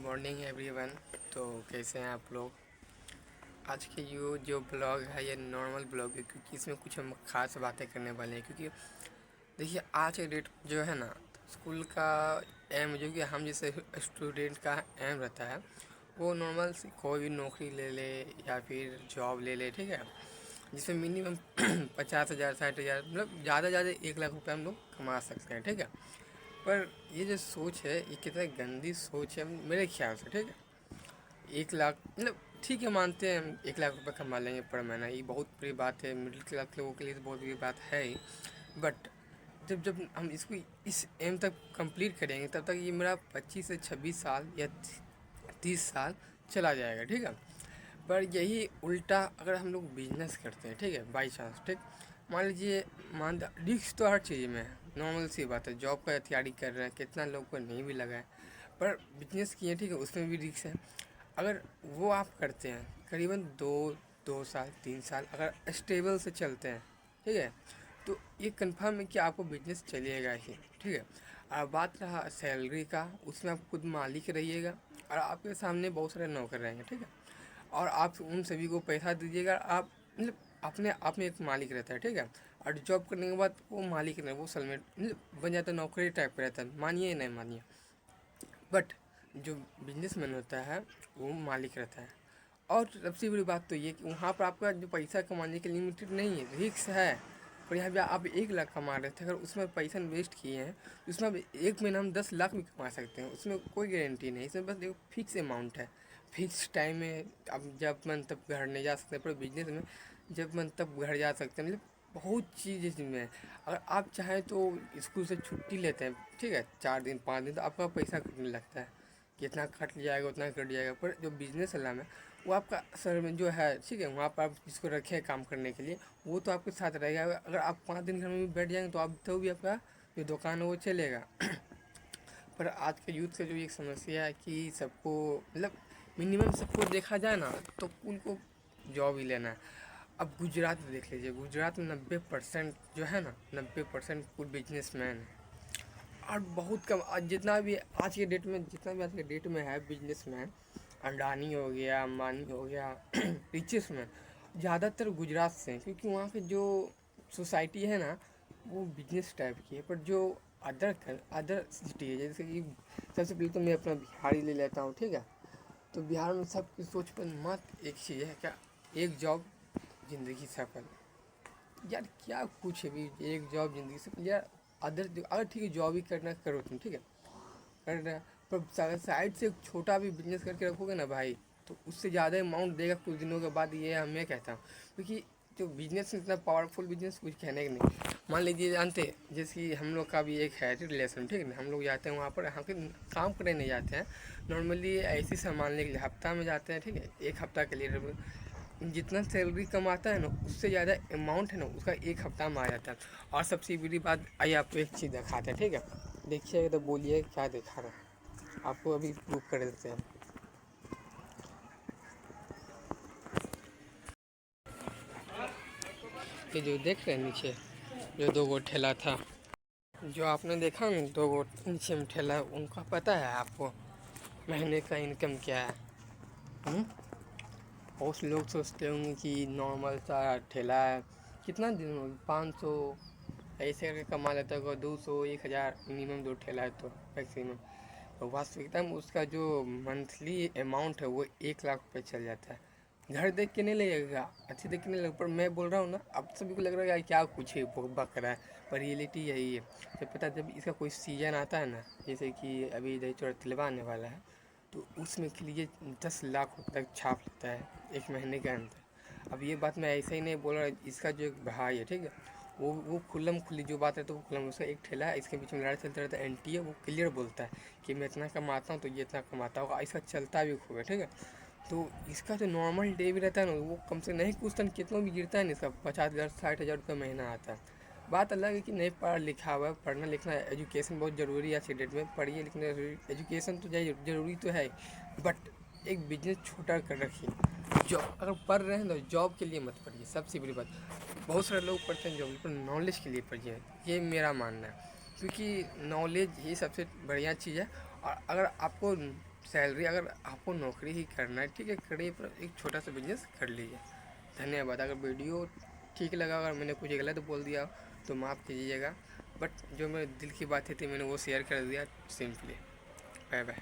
Morning everyone. तो कैसे हैं आप लोग। आज के जो ब्लॉग है ये नॉर्मल ब्लॉग है, क्योंकि इसमें कुछ हम खास बातें करने वाले हैं। क्योंकि देखिए आज के डेट जो है ना, स्कूल का एम जो कि हम जैसे स्टूडेंट का एम रहता है, वो नॉर्मल कोई भी नौकरी ले ले या फिर जॉब ले ले, ठीक है, जिसमें मिनिमम 50,000 60,000 मतलब ज़्यादा ज़्यादा 1 लाख रुपये हम लोग कमा सकते हैं, ठीक है। पर ये जो सोच है ये कितना गंदी सोच है मेरे ख्याल से, ठीक है। 1 लाख मतलब ठीक है, मानते हैं हम 1 लाख रुपये कमा लेंगे पर महीना, ये बहुत बड़ी बात है, मिडिल क्लास लोगों के लिए तो बहुत बड़ी बात है ही। बट जब जब हम इसको इस एम तक कंप्लीट करेंगे तब तक ये मेरा 25 से 26 साल या 30 साल चला जाएगा, ठीक है। पर यही उल्टा अगर हम लोग बिजनेस करते हैं, ठीक है, बाई चांस, ठीक, मान लीजिए, मान रिस्क तो हर चीज़ में है, नॉर्मल सी बात है। जॉब का तैयारी कर रहे हैं, कितना लोग को नहीं भी लगा है, पर बिजनेस किए, ठीक है, उसमें भी रिस्क है। अगर वो आप करते हैं करीबन 2 साल 3 साल अगर स्टेबल से चलते हैं, ठीक है, तो ये कंफर्म है कि आपको बिजनेस चलेगा ही, ठीक है। और बात रहा सैलरी का, उसमें आप खुद मालिक रहिएगा और आपके सामने बहुत सारे नौकर रहेंगे, ठीक है। और आप उन सभी को पैसा दीजिएगा, आप मतलब अपने आप में एक मालिक रहता है, ठीक है। और जॉब करने के बाद वो मालिक नहीं, वो सलमेट मतलब बन जाता है, नौकरी टाइप का रहता है, मानिए नहीं मानिए। बट जो बिजनेसमैन होता है वो मालिक रहता है। और सबसे बड़ी बात तो ये कि वहाँ पर आपका जो पैसा कमाने के लिमिटेड नहीं है, रिस्क है। पर यहाँ पे आप 1 लाख कमा रहे थे, अगर उसमें पैसा इन्वेस्ट किए हैं तो उसमें आप एक महीना हम 10 लाख भी कमा सकते हैं, उसमें कोई गारंटी नहीं। इसमें बस एक फिक्स अमाउंट है, फिक्स टाइम में आप जब मन तब घर नहीं जा सकते। पर बिजनेस में जब मन तब घर जा सकते हैं, मतलब बहुत चीज़ इसमें है। अगर आप चाहें तो स्कूल से छुट्टी लेते हैं, ठीक है, 4 दिन 5 दिन, तो आपका पैसा कटने लगता है, जितना कट जाएगा उतना कट जाएगा। पर जो बिजनेस वाला में वो आपका सर में जो है, ठीक है, वहाँ पर आप जिसको रखे हैं काम करने के लिए, वो तो आपके साथ रहेगा। अगर आप 5 दिन घर में भी बैठ जाएंगे तो आप तो भी आपका जो दुकान है वो चलेगा। पर आज के यूथ का जो एक समस्या है कि सबको मतलब मिनिमम सबको देखा जाए ना तो उनको जॉब ही लेना है। अब गुजरात देख लीजिए, गुजरात में 90% जो है ना, 90% कुल बिजनेसमैन है। और बहुत कम आज जितना भी आज के डेट में जितना भी आज के डेट में है बिजनेसमैन, अडानी हो गया, अंबानी हो गया, रिचेस्ट मैन, ज़्यादातर गुजरात से हैं। क्योंकि वहाँ की जो सोसाइटी है ना वो बिजनेस टाइप की है। पर जो अदर सिटी है, जैसे कि सबसे पहले तो मैं अपना बिहार ही ले लेता हूँ, ठीक है। तो बिहार में सबकी सोच पर मत एक चीज़ है क्या, एक जॉब ज़िंदगी सफल। यार क्या कुछ है भी, एक जॉब ज़िंदगी सफल यार। अगर ठीक है जॉब ही करना करो तुम, ठीक है, कर रहे हैं, पर साइड से एक छोटा भी बिजनेस करके रखोगे ना भाई, तो उससे ज़्यादा अमाउंट देगा कुछ दिनों के बाद, ये मैं कहता हूँ। क्योंकि जो बिजनेस इतना पावरफुल बिजनेस कुछ कहने का नहीं। मान लीजिए जानते हैं, जैसे कि हम लोग का भी एक है रिलेशन, ठीक है ना, हम लोग जाते हैं वहाँ पर, हम काम करने नहीं जाते हैं, नॉर्मली ऐसे संभालने के लिए हफ्ता में जाते हैं, ठीक है, एक हफ्ता के लिए। जितना सैलरी कमाता है ना उससे ज़्यादा अमाउंट है ना उसका एक हफ्ता में आ जाता है। और सबसे बड़ी बात, आइए आपको एक चीज़ दिखाते हैं, ठीक है, देखिएगा तो बोलिए क्या दिखा रहा है, आपको अभी प्रूफ कर देते हैं। ये जो देख रहे हैं नीचे, जो 2 गो ठेला था, जो आपने देखा ना 2 गो नीचे में ठेला, उनका पता है आपको महीने का इनकम क्या है? हुँ? बहुत से लोग सोचते होंगे कि नॉर्मल सा ठेला है, कितना दिन 500 ऐसे करके कमा लेता होगा, 200 1000 मिनिमम, 2 ठेला है तो मैक्सिमम। तो वास्तविकता में उसका जो मंथली अमाउंट है वो 1 लाख रुपये चल जाता है। घर देख के नहीं लगेगा, अच्छे देख के नहीं लगेगा, पर मैं बोल रहा हूँ ना, अब सभी को लग रहा है यार क्या कुछ है बक रहा है, पर रियलिटी यही है। जब पता जब इसका कोई सीजन आता है ना, जैसे कि अभी दही चूड़ा तिलवा आने वाला है, तो उसमें के लिए 10 लाख रुपये तक छाप लेता है एक महीने के अंदर। अब ये बात मैं ऐसे ही नहीं बोल रहा, इसका जो एक भाई है, ठीक है, वो खुल्लम खुल्ली जो बात है, तो वो खुल्लम, उसका एक ठेला है, इसके बीच में लड़ाई चलता रहता है, एंटी है, वो क्लियर बोलता है कि मैं इतना कमाता हूँ तो ये इतना कमाता होगा, ऐसा चलता भी खूब है, ठीक है। तो इसका जो नॉर्मल डे भी रहता है ना, वो कम से नहीं कुछ टन कितना भी गिरता है ना, इसका 50,000 60,000 रुपये महीना आता है। बात अलग है कि नहीं पढ़ा लिखा हुआ है, पढ़ना लिखना एजुकेशन बहुत ज़रूरी है आज के डेट में, पढ़िए लिखना एजुकेशन तो ज़रूरी तो है, बट एक बिजनेस छोटा कर रखिए। जॉब अगर पढ़ रहे हैं तो जॉब के लिए मत पढ़िए, सबसे बड़ी बात। बहुत सारे लोग पढ़ते हैं जॉब पर, नॉलेज के लिए पढ़िए, ये मेरा मानना है। क्योंकि नॉलेज ही सबसे बढ़िया चीज़ है। और अगर आपको सैलरी, अगर आपको नौकरी ही करना है ठीक है करिए, पर एक छोटा सा बिजनेस कर लीजिए। धन्यवाद। अगर वीडियो ठीक लगा, अगर मैंने कुछ गलत बोल दिया तो माफ़ कीजिएगा, बट जो मेरे दिल की बातें थी मैंने वो शेयर कर दिया सिंपली। Bye bye.